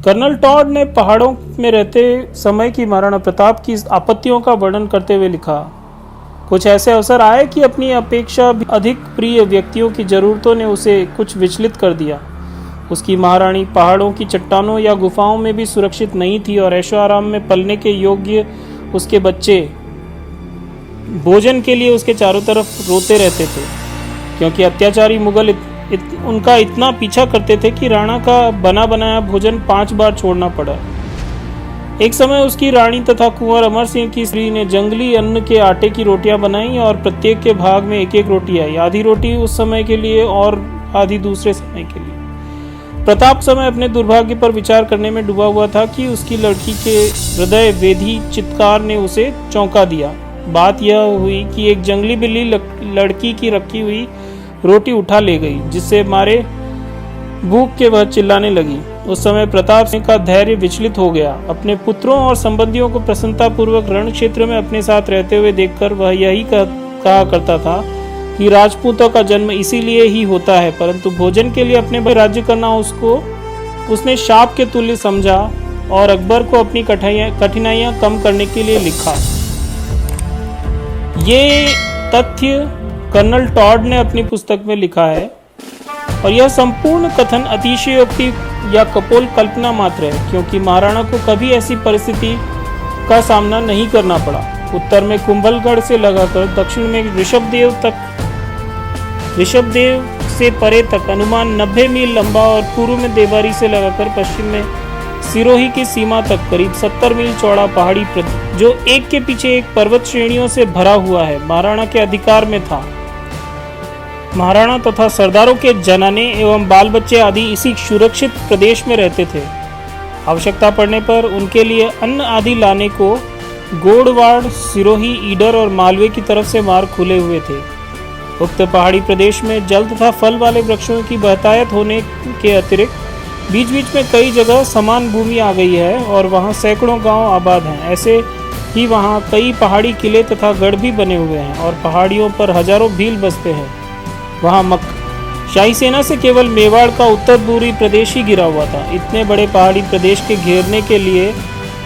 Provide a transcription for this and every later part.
Colonel Tod ने पहाड़ों में रहते समय की महाराणा प्रताप की आपत्तियों का वर्णन करते हुए लिखा, कुछ ऐसे अवसर आए कि अपनी अपेक्षा भी अधिक प्रिय व्यक्तियों की जरूरतों ने उसे कुछ विचलित कर दिया। उसकी महारानी पहाड़ों की चट्टानों या गुफाओं में भी सुरक्षित नहीं थी और ऐशो आराम में पलने के योग्य उसके बच्चे भोजन के लिए उसके चारों तरफ रोते रहते थे, क्योंकि अत्याचारी मुगल उनका इतना पीछा करते थे कि राणा का बना बनाया भोजन 5 बार छोड़ना पड़ा। एक समय उसकी रानी तथा कुंवर अमर सिंह की स्त्री ने जंगली अन्न के आटे की रोटियां बनाई और प्रत्येक के भाग में एक एक रोटी आई, आधी रोटी उस समय के लिए और आधी दूसरे समय के लिए। प्रताप समय अपने दुर्भाग्य पर विचार करने में डूबा हुआ था कि उसकी लड़की के हृदय वेधी चित्कार ने उसे चौंका दिया। बात यह हुई कि एक जंगली बिल्ली लड़की की रखी हुई रोटी उठा ले गई, जिससे मारे भूख के वह चिल्लाने लगी। उस समय प्रताप सिंह का धैर्य विचलित हो गया। अपने पुत्रों और संबंधियों को प्रसन्नतापूर्वक रण क्षेत्र में अपने साथ रहते हुए देखकर वह यही कहा करता था कि राजपूतों का जन्म इसीलिए ही होता है, परंतु भोजन के लिए अपने पर राज्य करना उसने शाप के तुल्य समझा और अकबर को अपनी कठिनाइयां कम करने के लिए लिखा। ये तथ्य कर्नल टॉड ने अपनी पुस्तक में लिखा है और यह संपूर्ण कथन अतिशयोक्ति या कपोल कल्पना मात्र है, क्योंकि महाराणा को कभी ऐसी परिस्थिति का सामना नहीं करना पड़ा। उत्तर में कुंभलगढ़ से लगाकर दक्षिण में ऋषभदेव से परे तक अनुमान 90 मील लंबा और पूर्व में देवारी से लगाकर पश्चिम में सिरोही की सीमा तक करीब 70 मील चौड़ा पहाड़ी प्रदेश, जो एक के पीछे एक पर्वत श्रेणियों से भरा हुआ है, महाराणा के अधिकार में था। महाराणा तथा सरदारों के जनाने एवं बाल बच्चे आदि इसी सुरक्षित प्रदेश में रहते थे। आवश्यकता पड़ने पर उनके लिए अन्न आदि लाने को गोड़वाड़, सिरोही, ईडर और मालवे की तरफ से मार्ग खुले हुए थे। उक्त पहाड़ी प्रदेश में जल तथा फल वाले वृक्षों की बहुतायत होने के अतिरिक्त बीच बीच में कई जगह समान भूमि आ गई है और वहाँ सैकड़ों गांव आबाद हैं। ऐसे ही वहाँ कई पहाड़ी किले तथा गढ़ भी बने हुए हैं और पहाड़ियों पर हजारों भील बसते हैं। वहाँ शाही सेना से केवल मेवाड़ का उत्तर पूर्वी प्रदेश ही गिरा हुआ था। इतने बड़े पहाड़ी प्रदेश के घेरने के लिए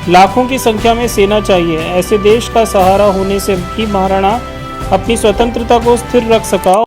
लाखों की संख्या में सेना चाहिए। ऐसे देश का सहारा होने से ही महाराणा अपनी स्वतंत्रता को स्थिर रख सका।